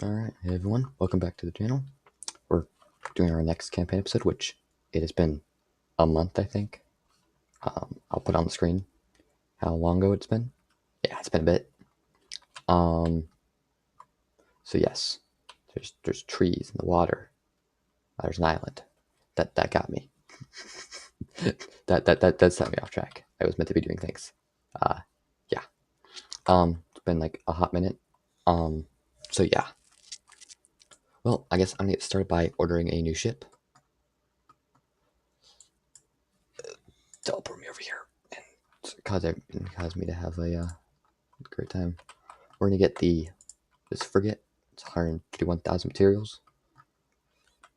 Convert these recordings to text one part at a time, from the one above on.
Alright, hey everyone, welcome back to the channel. We're doing our next campaign episode, which it has been a month, I think. I'll put on the screen how long ago it's been. Yeah, it's been a bit. So yes, there's trees in the water. There's an island. That got me. that set me off track. I was meant to be doing things. Yeah. It's been like a hot minute. So yeah. Well, I guess I'm gonna get started by ordering a new ship. Teleport me over here and cause me to have a great time. We're gonna get this frigate. It's 151,000 materials.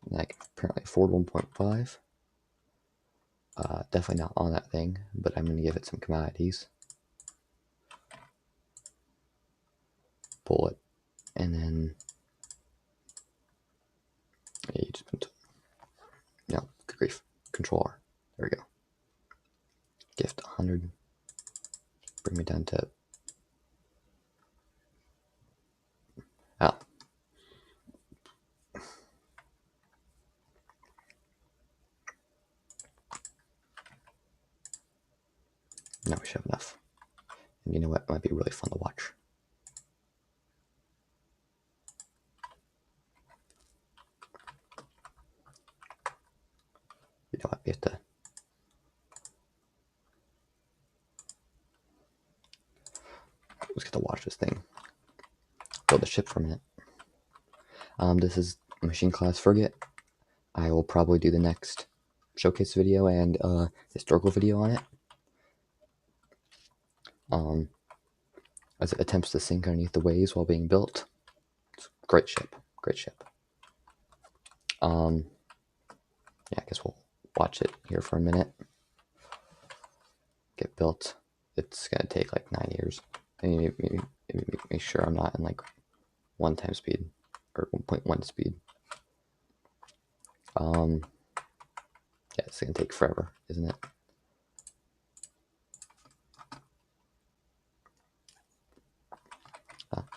And I can apparently afford 1.5. Definitely not on that thing, but I'm gonna give it some commodities. Pull it, and then yeah, you just put no, good grief, controller. There we go. Gift 100. Bring me down to oh. Now we should have enough. And you know what? It might be really fun to watch. You know what? We have to. Let's get to watch this thing. Build a ship for a minute. This is a machine class frigate. I will probably do the next showcase video and historical video on it. As it attempts to sink underneath the waves while being built. It's a great ship, great ship. Yeah, I guess we'll watch it here for a minute. Get built. It's gonna take like 9 years. And maybe make sure I'm not in like 1 times speed or 1.1 speed. Yeah, it's gonna take forever, isn't it?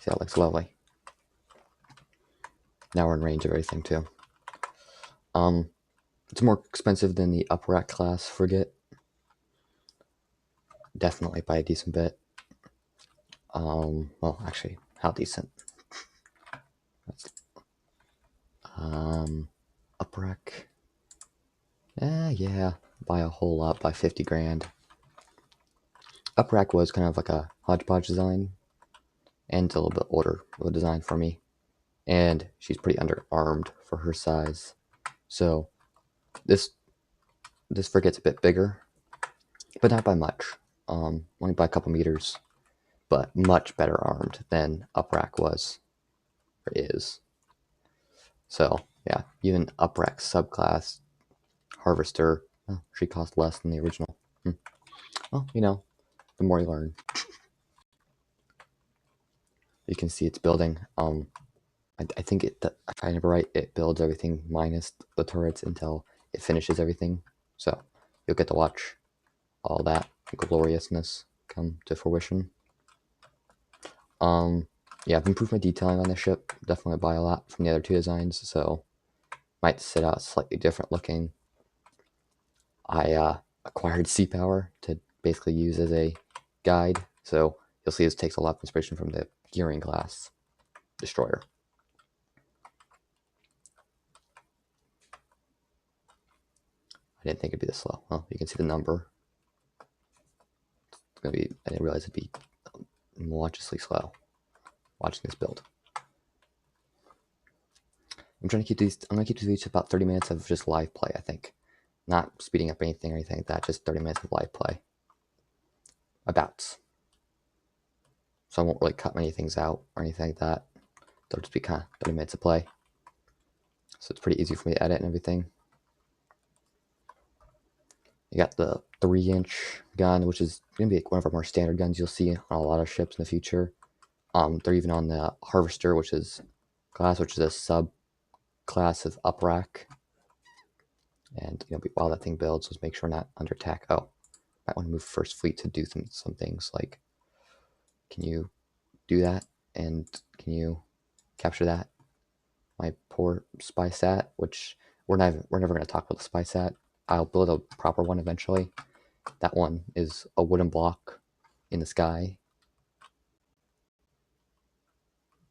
See, that looks lovely. Now we're in range of everything too. It's more expensive than the upper rack class frigate. Definitely by a decent bit. Well, actually, how decent? That's, upper rack. Yeah, by a whole lot, by 50 grand. Upper rack was kind of like a hodgepodge design, and it's a little bit older of a design for me. And she's pretty underarmed for her size. So this frigate's a bit bigger, but not by much. Only by a couple meters, but much better armed than Uprack was, or is. So yeah, even Uprack subclass Harvester, she cost less than the original. Well, you know, the more you learn. You can see it's building. I think if I remember right, it builds everything minus the turrets until it finishes everything. So you'll get to watch all that gloriousness come to fruition. Yeah, I've improved my detailing on this ship, definitely by a lot from the other 2 designs, so might sit out slightly different looking. I acquired Sea Power to basically use as a guide, so you'll see this takes a lot of inspiration from the Gearing class destroyer. I didn't think it'd be this slow. Well, you can see the number. It's gonna be. I didn't realize it'd be monstrously slow watching this build. I'm trying to keep these. I'm gonna keep these about 30 minutes of just live play. I think, not speeding up anything or anything like that. Just 30 minutes of live play. Abouts. So I won't really cut many things out or anything like that. They'll just be kind of 30 minutes of play. So it's pretty easy for me to edit and everything. You got the 3-inch gun, which is going to be one of our more standard guns you'll see on a lot of ships in the future. They're even on the Harvester, which is a sub-class of uprack. And while that thing builds, let's make sure we're not under attack. Oh, might want to move first fleet to do some things like, can you do that? And can you capture that? my poor spy sat, which we're never going to talk about the spy sat. I'll build a proper one eventually. That one is a wooden block in the sky.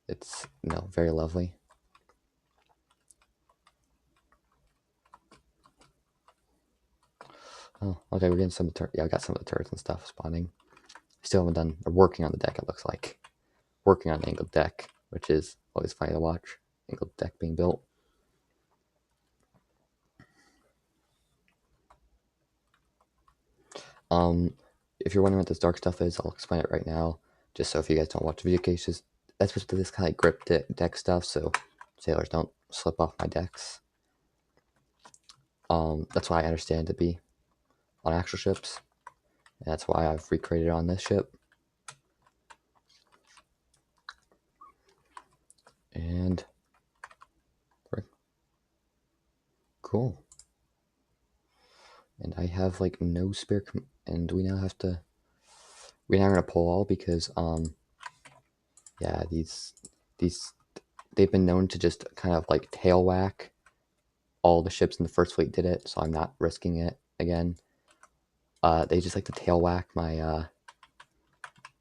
It's, very lovely. Oh, okay, we're getting some of the I got some of the turrets and stuff spawning. Still haven't done, they're working on the deck, it looks like. Working on an angled deck, which is always funny to watch. Angled deck being built. If you're wondering what this dark stuff is, I'll explain it right now. Just so if you guys don't watch video cases, that's just this kind of grip deck stuff, so sailors don't slip off my decks. That's why I understand to be on actual ships. And that's why I've recreated on this ship. And cool. And I have like no spare, and we now have to. We're now gonna pull all because yeah, these they've been known to just kind of like tail whack. All the ships in the first fleet did it, so I'm not risking it again. They just like to tail whack my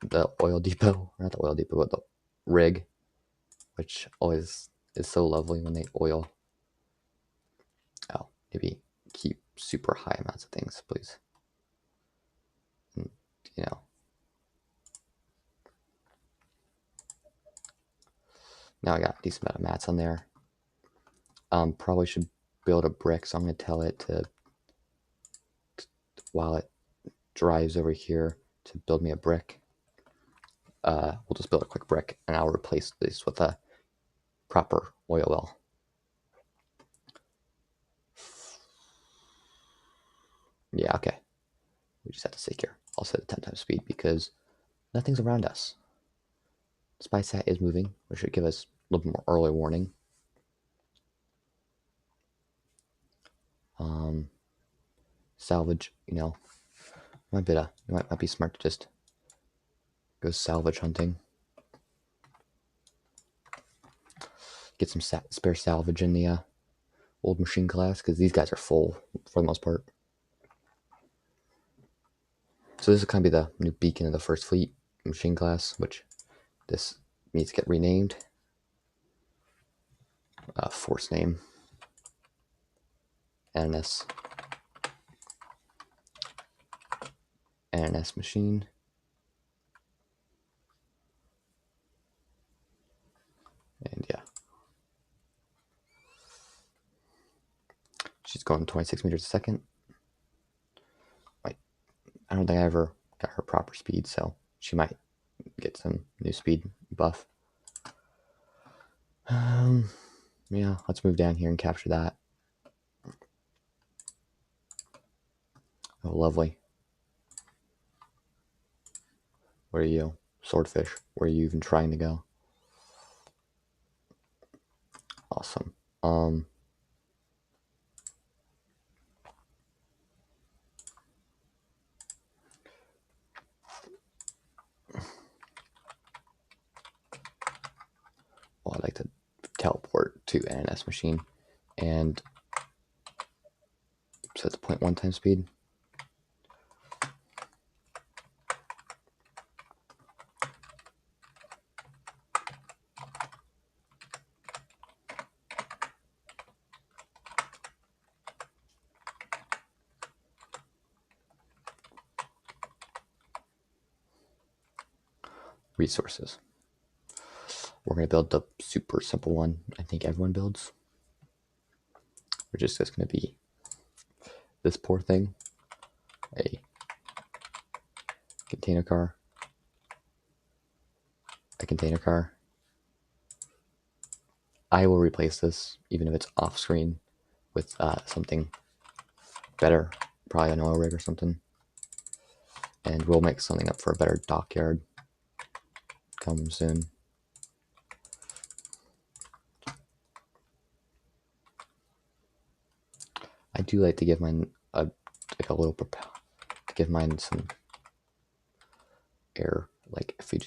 the oil depot, not the oil depot, but the rig, which always is so lovely when they oil. Oh, maybe keep super high amounts of things, please. And, now I got a decent amount of mats on there. Probably should build a brick, so I'm going to tell it to, while it drives over here, to build me a brick. We'll just build a quick brick, and I'll replace this with a proper oil well. Yeah, okay. We just have to stay here. I'll set it 10 times speed because nothing's around us. Spy sat is moving, which should give us a little more early warning. Salvage, might be smart to just go salvage hunting. Get some spare salvage in the old machine class, because these guys are full for the most part. So this is kind of be the new beacon of the first fleet machine class, which this needs to get renamed. Force name. NNS. NNS machine. And yeah. She's going 26 meters a second. I don't think I ever got her proper speed, so she might get some new speed buff. Yeah, let's move down here and capture that. Oh, lovely. Where are you? Swordfish. Where are you even trying to go? Awesome. Well, I'd like to teleport to NNS machine and set the 0.1 times speed. Resources. We're going to build the super simple one I think everyone builds, which is just going to be this poor thing, a container car, a container car. I will replace this, even if it's off screen, with something better, probably an oil rig or something. And we'll make something up for a better dockyard come soon. I do like to give mine a little propel, to give mine some air. Like if you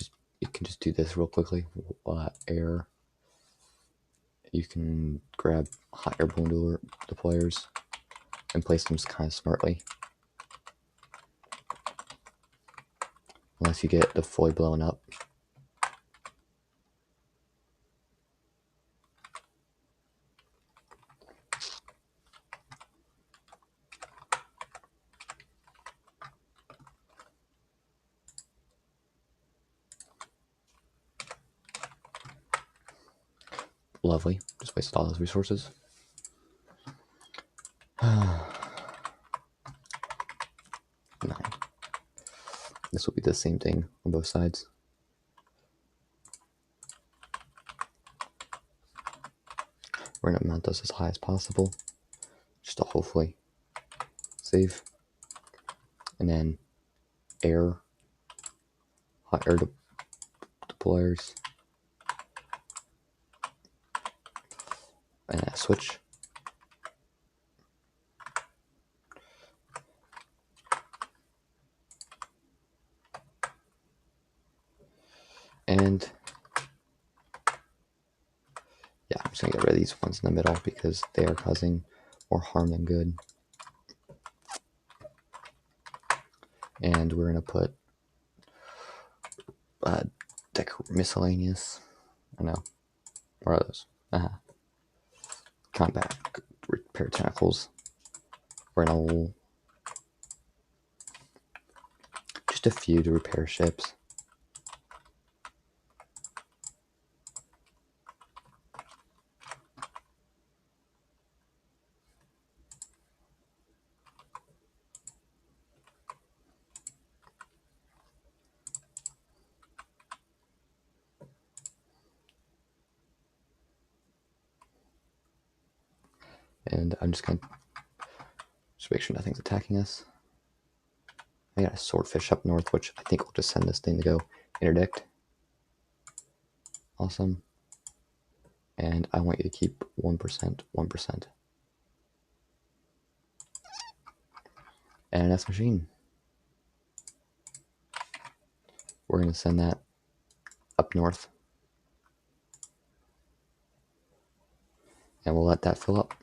can just do this real quickly, air. you can grab hot air balloon deployers and place them kind of smartly. Unless you get the fully blown up. Lovely. Just wasted all those resources. 9. This will be the same thing on both sides. We're going to mount those as high as possible, just to hopefully save. And then hot air deployers, and a switch. And yeah, I'm just gonna get rid of these ones in the middle because they are causing more harm than good. And we're gonna put miscellaneous. I know. What are those? Combat repair tentacles. We're gonna just a few to repair ships. And I'm just gonna make sure nothing's attacking us. I got a swordfish up north, which I think will just send this thing to go interdict. Awesome. And I want you to keep 1%, 1%. And that's machine. We're going to send that up north. And we'll let that fill up.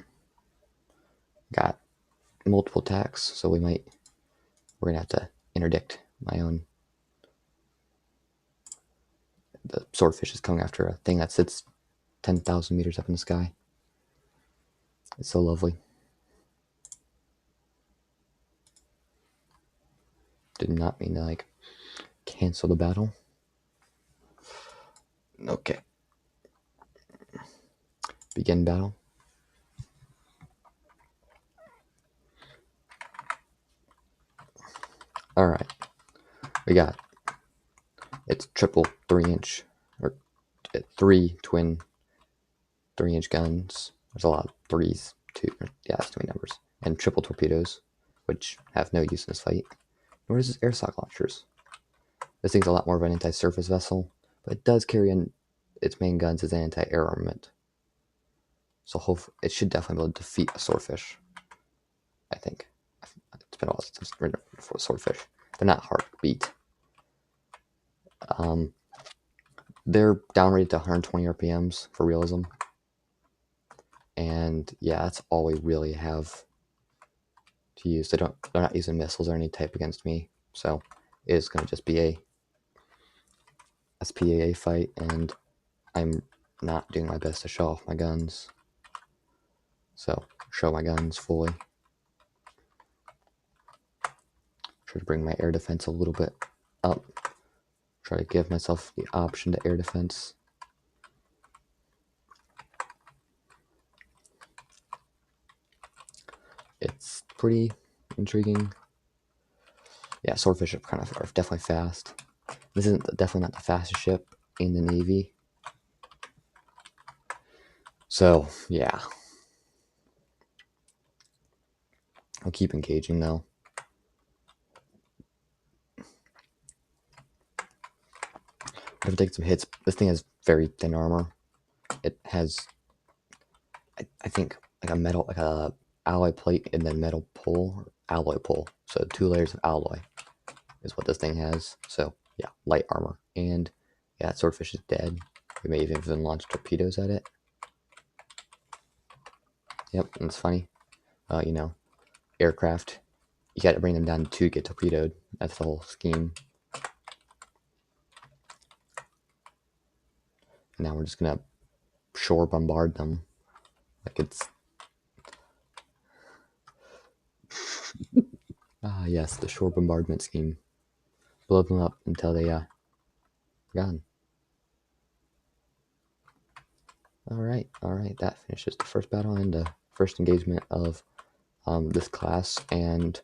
Got multiple attacks, so we're going to have to interdict my own. The swordfish is coming after a thing that sits 10,000 meters up in the sky. It's so lovely. Did not mean to cancel the battle. Okay. Begin battle. Alright. We got it's triple 3-inch or 3 twin 3-inch guns. There's a lot of threes too. Yeah, that's too many numbers. And triple torpedoes, which have no use in this fight. Nor does this airsock launchers. This thing's a lot more of an anti-surface vessel, but it does carry in its main guns as an anti-air armament. So hopefully it should definitely be able to defeat a swordfish. I think. It's been a while since I've written for a swordfish. They're not hard to beat. They're downrated to 120 RPMs for realism. And yeah, that's all we really have to use. They're not using missiles or any type against me. So it is going to just be a SPAA fight, and I'm not doing my best to show off my guns. So show my guns fully. Try to bring my air defense a little bit up. Try to give myself the option to air defense. It's pretty intriguing. Yeah, swordfish are definitely fast. This isn't definitely not the fastest ship in the Navy. So yeah, I'll keep engaging though. I've taken some hits. This thing has very thin armor. It has, I think, like a alloy plate and then metal pole, or alloy pole. So 2 layers of alloy is what this thing has. So yeah, light armor. And yeah, that swordfish is dead. We may even launch torpedoes at it. Yep, and it's funny. You know, aircraft, you got to bring them down to get torpedoed. That's the whole scheme. And now we're just gonna shore bombard them, like it's yes, the shore bombardment scheme. Blow them up until they gone. All right, that finishes the first battle and the first engagement of this class and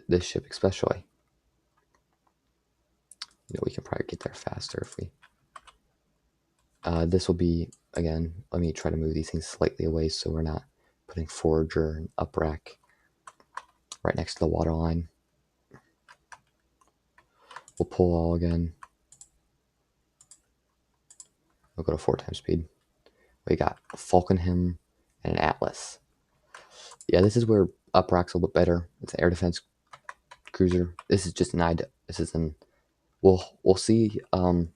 this ship especially. You know, we can probably get there faster if we. This will be, again, let me try to move these things slightly away so we're not putting Forager and Uprack right next to the water line. We'll pull all again. We'll go to 4 times speed. We got Falkenham and an Atlas. Yeah, this is where Uprack's a little bit better. It's an air defense cruiser. This is just this is an, we'll see, not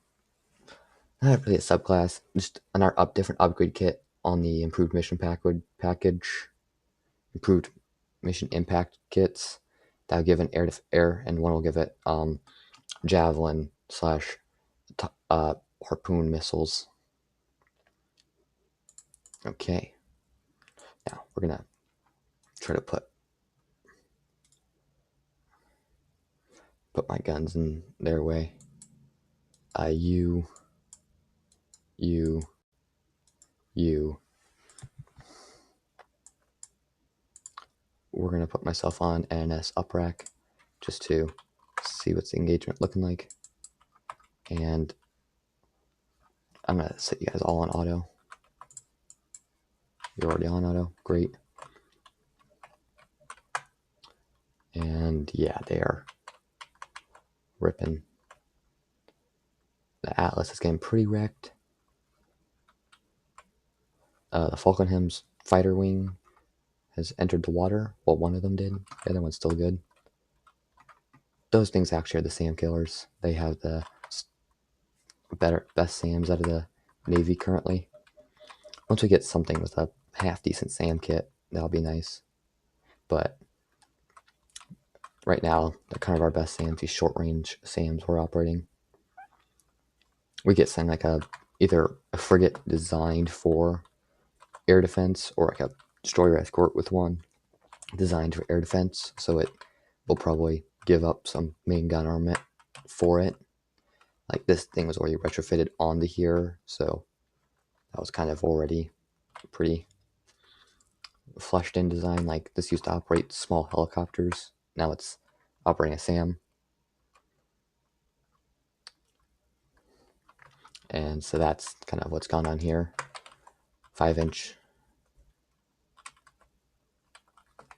really a subclass, just an different upgrade kit on the improved mission package, improved mission impact kits. That'll give an air, and one will give it javelin slash harpoon missiles. Okay, now we're gonna try to put my guns in their way. You. We're gonna put myself on NS Uprack just to see what's the engagement looking like. And I'm gonna set you guys all on auto. You're already on auto, great. And yeah, they are ripping. The Atlas is getting pretty wrecked. The Falkenham's fighter wing has entered the water. Well, one of them did. The other one's still good. Those things actually are the SAM killers. They have the best SAMs out of the Navy currently. Once we get something with a half decent SAM kit, that'll be nice. But right now, they're kind of our best SAMs, these short range SAMs we're operating. We get something like either a frigate designed for air defense or like a destroyer escort with one designed for air defense. So it will probably give up some main gun armament for it. Like this thing was already retrofitted onto here, so that was kind of already pretty fleshed in design. Like this used to operate small helicopters. Now it's operating a SAM. And so that's kind of what's gone on here. 5-inch.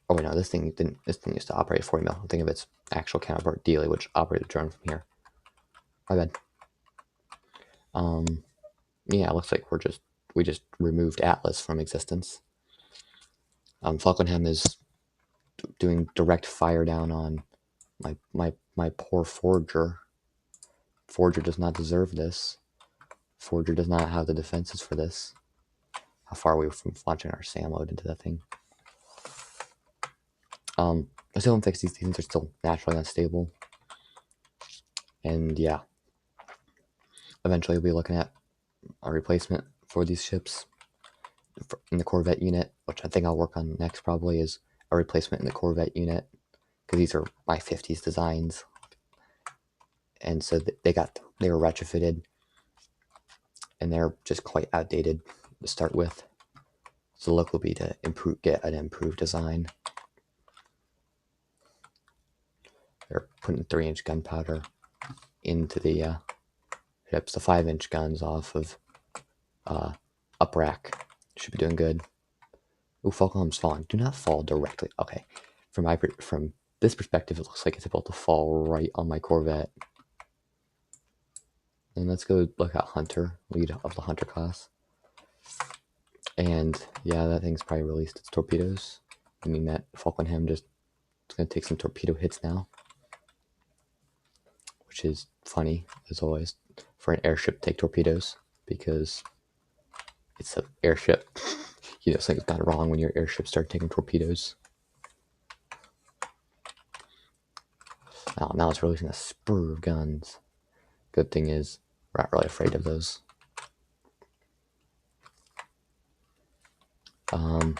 Oh wait, no, this thing used to operate 40 mil. Think of its actual counterpart, Dealey, which operated a drone from here. My bad. Yeah, it looks like we just removed Atlas from existence. Falkenham is doing direct fire down on my poor Forger. Forger does not deserve this. Forger does not have the defenses for this. How far are we from launching our SAM load into that thing? I still don't fix these things are still naturally unstable. And yeah, eventually we'll be looking at a replacement for these ships in the Corvette unit, which I think I'll work on next probably is a replacement in the Corvette unit, because these are my 50s designs. And so they were retrofitted and they're just quite outdated to start with. So the look will be to get an improved design. They're putting 3-inch gunpowder into the ships. The 5-inch guns off of Uprack should be doing good. Ooh, Falkenham's falling. Do not fall directly. Okay, from this perspective, it looks like it's about to fall right on my Corvette. And let's go look at Hunter, lead of the Hunter class. And yeah, that thing's probably released its torpedoes. I mean, that Falkenham it's going to take some torpedo hits now, which is funny, as always, for an airship to take torpedoes, because It's an airship. You know, something's gone wrong when your airship started taking torpedoes. Oh, now it's releasing a spur of guns. Good thing is, we're not really afraid of those. I'm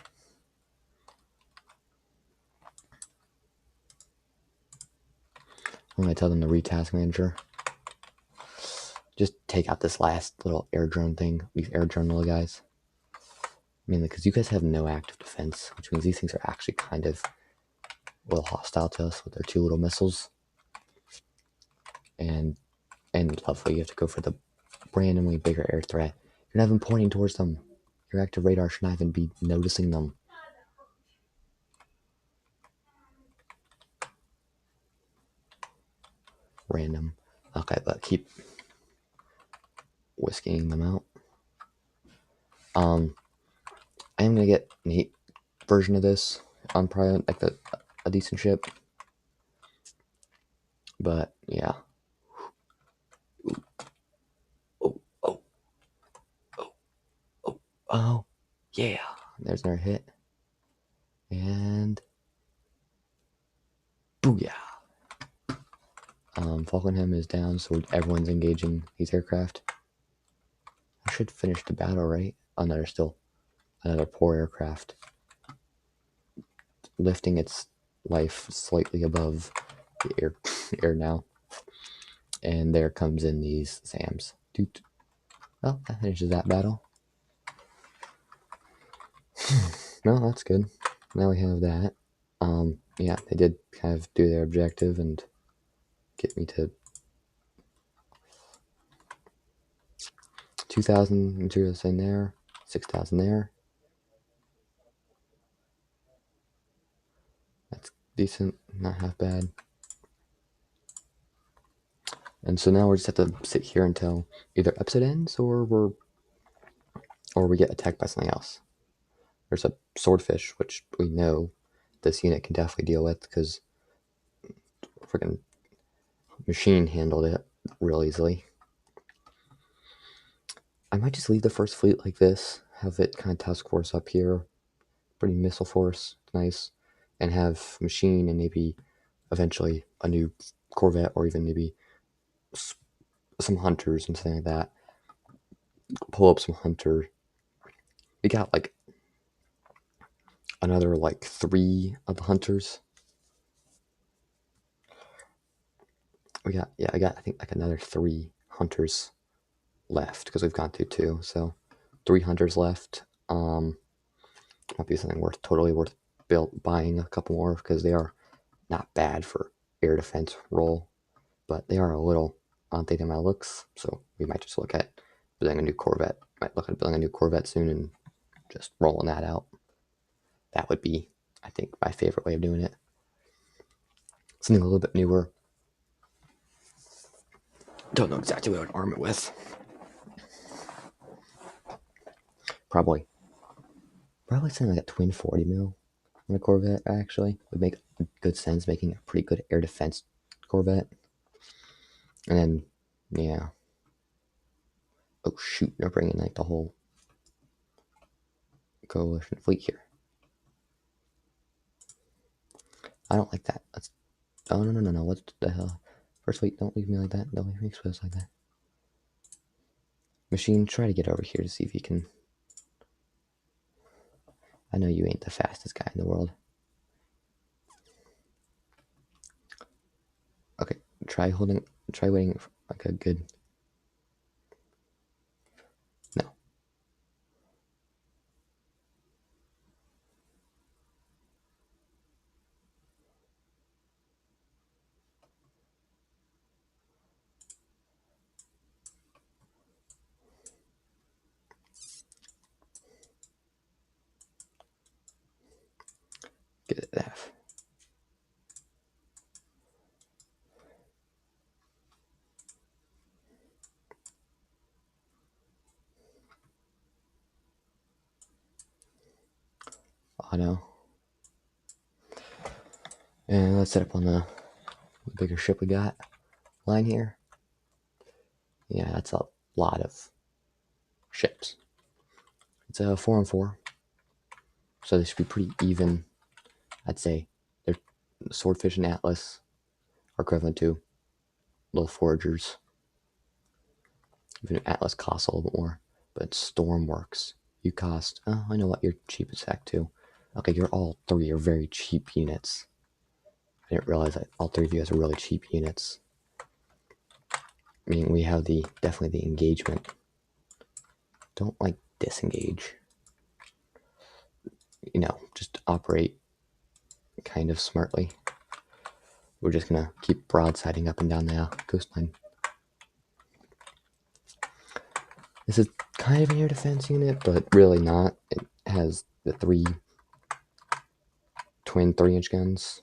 gonna tell them the retask manager. Just take out this last little air drone thing, these air drone little guys. Mainly because you guys have no active defense, which means these things are actually kind of a little hostile to us with their 2 little missiles. And lovely, you have to go for the randomly bigger air threat. You're not even pointing towards them. Your active radar should not even be noticing them. Random. Okay, but keep whisking them out. I am gonna get an 8 version of this on probably like a decent ship. But yeah. Oh, oh, oh, oh, oh, yeah. There's another hit. And booyah. Falkenham is down, so everyone's engaging these aircraft. I should finish the battle, right? Oh no, there's still another poor aircraft lifting its life slightly above the air now. And there comes in these SAMs. Well, that finishes that battle. Well, that's good. Now we have that. Yeah, they did kind of do their objective and get me to 2,000 materials in there, 6,000 there. That's decent, not half bad. And so now we just have to sit here until either episode ends or we get attacked by something else. There's a swordfish, which we know this unit can definitely deal with because freaking machine handled it real easily. I might just leave the first fleet like this, have it kind of task force up here, pretty missile force, nice, and have machine and maybe eventually a new corvette or even maybe some hunters and something like that. Pull up some hunter. We got like another like 3 of the hunters. I think like another 3 hunters left because we've gone through 2, so 3 hunters left. Might be something totally worth buying a couple more because they are not bad for air defense role, but they are a little outdated in my looks, so we might just look at building a new corvette. Might look at building a new corvette soon and just rolling that out. That would be, I think, my favorite way of doing it. Something a little bit newer. Don't know exactly what I would arm it with. Probably something like a twin 40 mil on a Corvette, actually. Would make good sense, making a pretty good air defense Corvette. And then, yeah. Oh, shoot, they're bringing like the whole coalition fleet here. I don't like that. Oh, no. What the hell? First fleet, don't leave me like that. Don't leave me exposed like that. Machine, try to get over here to see if you can. I know you ain't the fastest guy in the world. Okay, try waiting for like a good. No. Get it F. Oh no. And let's set up on the bigger ship we got. Line here. Yeah, that's a lot of ships. It's a 4-on-4, so they should be pretty even. I'd say they're Swordfish and Atlas are equivalent to little foragers. Even Atlas costs a little bit more, but Stormworks, you cost. Oh, I know what, you're cheap as heck too. Okay, you're all three are very cheap units. I didn't realize that all three of you guys are really cheap units. I mean, we have definitely the engagement. Don't like disengage. Just operate kind of smartly. We're just gonna keep broadsiding up and down the coastline. This is kind of an air defense unit, but really not. It has the twin 3-inch guns.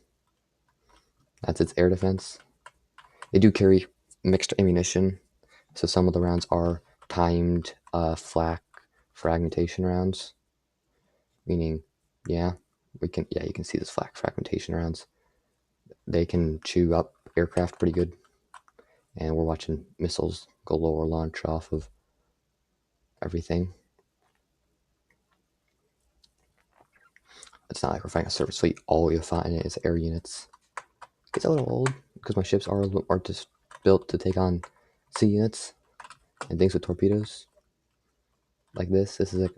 That's its air defense. They do carry mixed ammunition, so some of the rounds are timed flak fragmentation rounds. Meaning, you can see this flak fragmentation rounds. They can chew up aircraft pretty good, and we're watching missiles go lower launch off of everything. It's not like we're fighting a surface fleet. All we find is air units. It gets a little old because my ships are a little more just built to take on sea units and things with torpedoes. Like this. This is like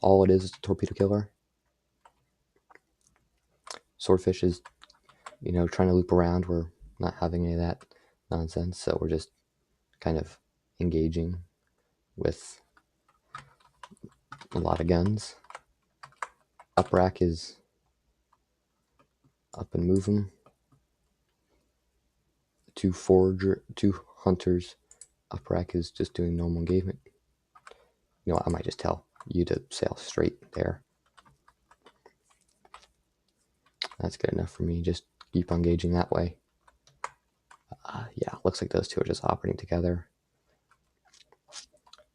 all it is a torpedo killer. Swordfish is, trying to loop around. We're not having any of that nonsense, so we're just kind of engaging with a lot of guns. Up rack is up and move them. Two hunters. Up rack is just doing normal engagement. I might just tell you to sail straight there. That's good enough for me. Just keep engaging that way. Looks like those two are just operating together.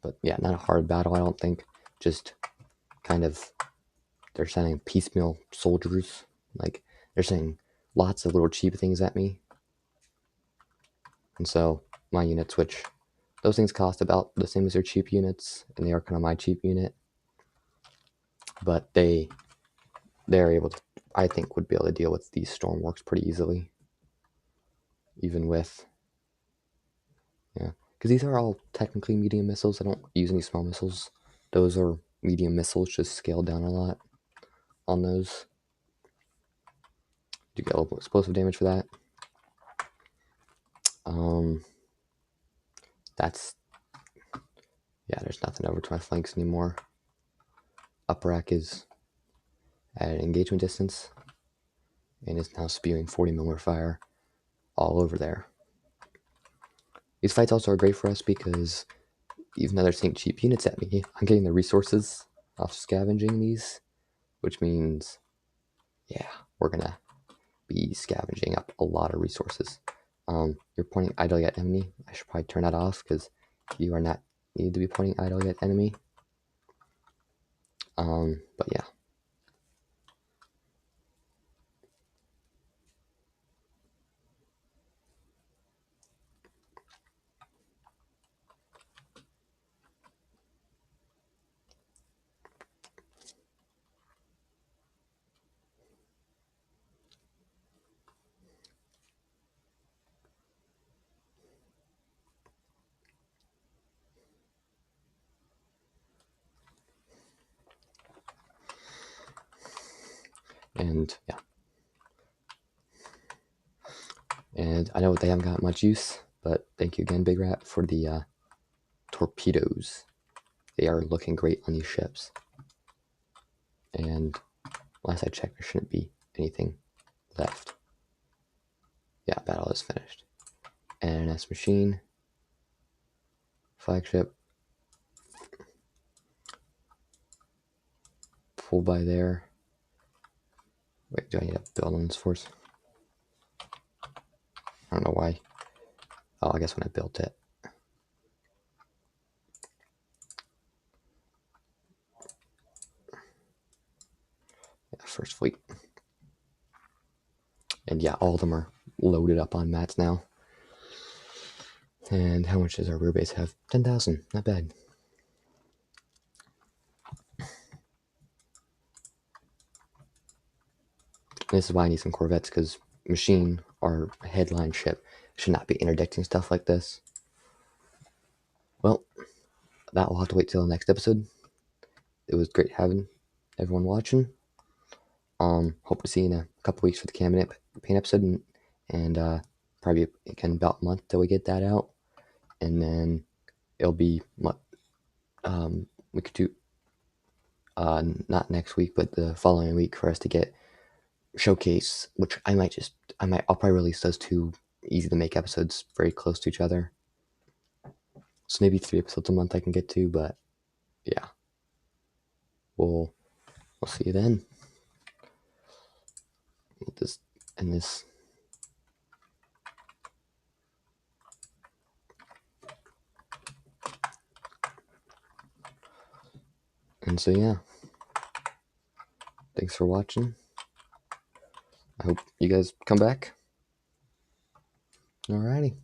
But yeah, not a hard battle, I don't think. Just kind of, they're sending piecemeal soldiers. Like, they're saying lots of little cheap things at me. And so my units, which those things cost about the same as their cheap units, and they are kind of my cheap unit. But they're able to, I think, would be able to deal with these Stormworks pretty easily. Even with, because these are all technically medium missiles. I don't use any small missiles. Those are medium missiles, just scaled down a lot on those. You get a little explosive damage for that. There's nothing over to my flanks anymore. Up rack is at an engagement distance and is now spewing 40mm fire all over there. These fights also are great for us because even though they're seeing cheap units at me, I'm getting the resources off scavenging these, which means, we're gonna be scavenging up a lot of resources. You're pointing idly at enemy. I should probably turn that off because you are not needed to be pointing idly at enemy. But yeah. And I know they haven't got much use, but thank you again, Big Rat, for the torpedoes. They are looking great on these ships. And last I checked, there shouldn't be anything left. Yeah, battle is finished. NS machine, flagship, pull by there. Wait, do I need to build on this force? I don't know why. Oh, I guess when I built it. Yeah, first fleet. And yeah, all of them are loaded up on mats now. And how much does our rear base have? 10,000, not bad. This is why I need some Corvettes, because Machine, our headline ship, should not be interdicting stuff like this. Well, that will have to wait till the next episode. It was great having everyone watching. Hope to see you in a couple weeks for the cabinet paint episode, and probably again about a month till we get that out, and then it'll be what we could do not next week, but the following week for us to get Showcase, which I'll probably release those two easy to make episodes very close to each other. So maybe 3 episodes a month I can get to, but yeah, we'll see you then. We'll just end this. And so yeah, thanks for watching. I hope you guys come back. Alrighty.